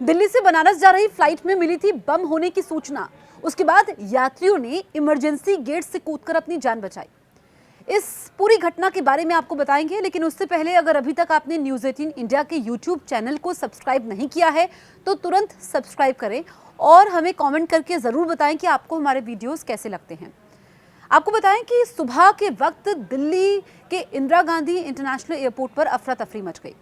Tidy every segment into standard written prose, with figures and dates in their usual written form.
दिल्ली से बनारस जा रही फ्लाइट में मिली थी बम होने की सूचना। उसके बाद यात्रियों ने इमरजेंसी गेट से कूदकर अपनी जान बचाई। इस पूरी घटना के बारे में आपको बताएंगे, लेकिन उससे पहले अगर अभी तक आपने न्यूज़ 18 इंडिया के यूट्यूब चैनल को सब्सक्राइब नहीं किया है तो तुरंत सब्सक्राइब करें और हमें कमेंट करके ज़रूर बताएं कि आपको हमारे वीडियोस कैसे लगते हैं। आपको बताएं कि सुबह के वक्त दिल्ली के इंदिरा गांधी इंटरनेशनल एयरपोर्ट पर अफरा तफरी मच गई।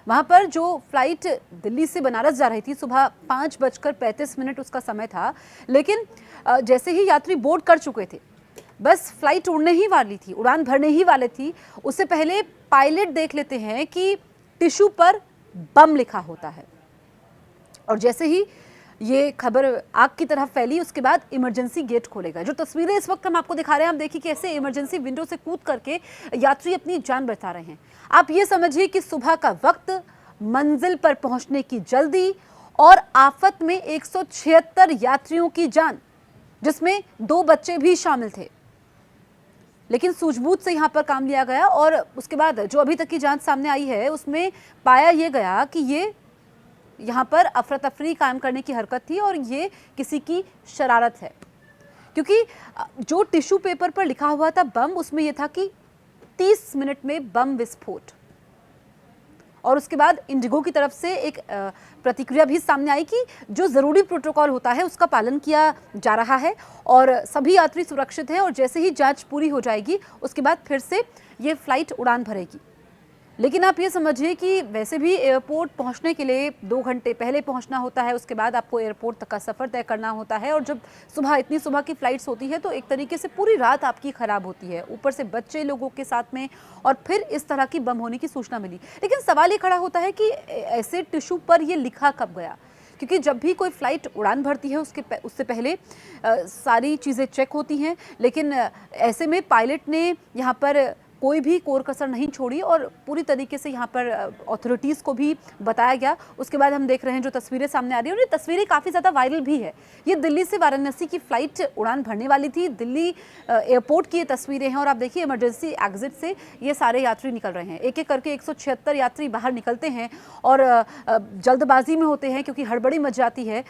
वहां पर जो फ्लाइट दिल्ली से बनारस जा रही थी, सुबह 5:35 उसका समय था, लेकिन जैसे ही यात्री बोर्ड कर चुके थे, बस फ्लाइट उड़ने ही वाली थी, उड़ान भरने ही वाले थी, उससे पहले पायलट देख लेते हैं कि टिश्यू पर बम लिखा होता है। और जैसे ही ये खबर आग की तरह फैली, उसके बाद इमरजेंसी गेट खोलेगा। जो तस्वीरें इस वक्त हम आपको दिखा रहे हैं, आप देखिए कैसे इमरजेंसी विंडो से कूद करके यात्री अपनी जान बचा रहे हैं। आप ये समझिए कि सुबह का वक्त, मंजिल पर पहुंचने की जल्दी और आफत में 176 यात्रियों की जान, जिसमें 2 बच्चे भी शामिल थे। लेकिन सूझबूझ से यहाँ पर काम लिया गया और उसके बाद जो अभी तक की जांच सामने आई है, उसमें पाया ये गया कि ये यहाँ पर अफरा तफरी कायम करने की हरकत थी और ये किसी की शरारत है। क्योंकि जो टिश्यू पेपर पर लिखा हुआ था बम, उसमें यह था कि 30 मिनट में बम विस्फोट। और उसके बाद इंडिगो की तरफ से एक प्रतिक्रिया भी सामने आई कि जो ज़रूरी प्रोटोकॉल होता है उसका पालन किया जा रहा है और सभी यात्री सुरक्षित हैं और जैसे ही जांच पूरी हो जाएगी उसके बाद फिर से ये फ्लाइट उड़ान भरेगी। लेकिन आप ये समझिए कि वैसे भी एयरपोर्ट पहुंचने के लिए 2 घंटे पहले पहुंचना होता है, उसके बाद आपको एयरपोर्ट तक का सफ़र तय करना होता है और जब इतनी सुबह की फ़्लाइट्स होती है तो एक तरीके से पूरी रात आपकी ख़राब होती है, ऊपर से बच्चे लोगों के साथ में, और फिर इस तरह की बम होने की सूचना मिली। लेकिन सवाल ये खड़ा होता है कि ऐसे टिश्यू पर ये लिखा कब गया? क्योंकि जब भी कोई फ़्लाइट उड़ान भरती है उससे पहले सारी चीज़ें चेक होती हैं, लेकिन ऐसे में पायलट ने यहाँ पर कोई भी कोर कसर नहीं छोड़ी और पूरी तरीके से यहाँ पर अथॉरिटीज़ को भी बताया गया। उसके बाद हम देख रहे हैं जो तस्वीरें सामने आ रही हैं, और ये तस्वीरें काफ़ी ज़्यादा वायरल भी है। ये दिल्ली से वाराणसी की फ़्लाइट उड़ान भरने वाली थी, दिल्ली एयरपोर्ट की ये तस्वीरें हैं और आप देखिए इमरजेंसी एग्जिट से ये सारे यात्री निकल रहे हैं। एक एक करके 176 यात्री बाहर निकलते हैं और जल्दबाजी में होते हैं क्योंकि हड़बड़ी मच जाती है।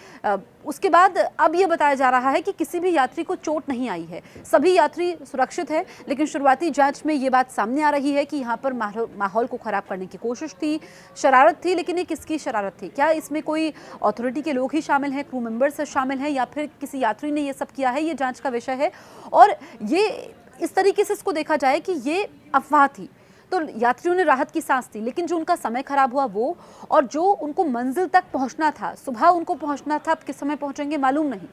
उसके बाद अब ये बताया जा रहा है कि किसी भी यात्री को चोट नहीं आई है, सभी यात्री सुरक्षित है। लेकिन शुरुआती जांच में ये बात सामने आ रही है कि यहाँ पर माहौल को खराब करने की कोशिश थी, शरारत थी। लेकिन ये किसकी शरारत थी? क्या इसमें कोई अथॉरिटी के लोग ही शामिल हैं, क्रू मेंबर्स शामिल हैं, या फिर किसी यात्री ने ये सब किया है? ये जांच का विषय है। और ये इस तरीके से इसको देखा जाए कि ये अफवाह थी तो यात्रियों ने राहत की सांस ली, लेकिन जो उनका समय खराब हुआ वो, और जो उनको मंजिल तक पहुंचना था, सुबह उनको पहुंचना था, अब किस समय पहुंचेंगे मालूम नहीं।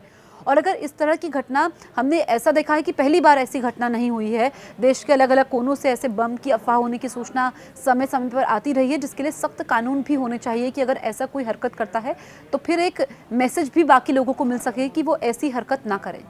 और अगर इस तरह की घटना, हमने ऐसा देखा है कि पहली बार ऐसी घटना नहीं हुई है, देश के अलग अलग कोनों से ऐसे बम की अफवाह होने की सूचना समय समय पर आती रही है, जिसके लिए सख्त कानून भी होने चाहिए कि अगर ऐसा कोई हरकत करता है तो फिर एक मैसेज भी बाकी लोगों को मिल सके कि वो ऐसी हरकत ना करें।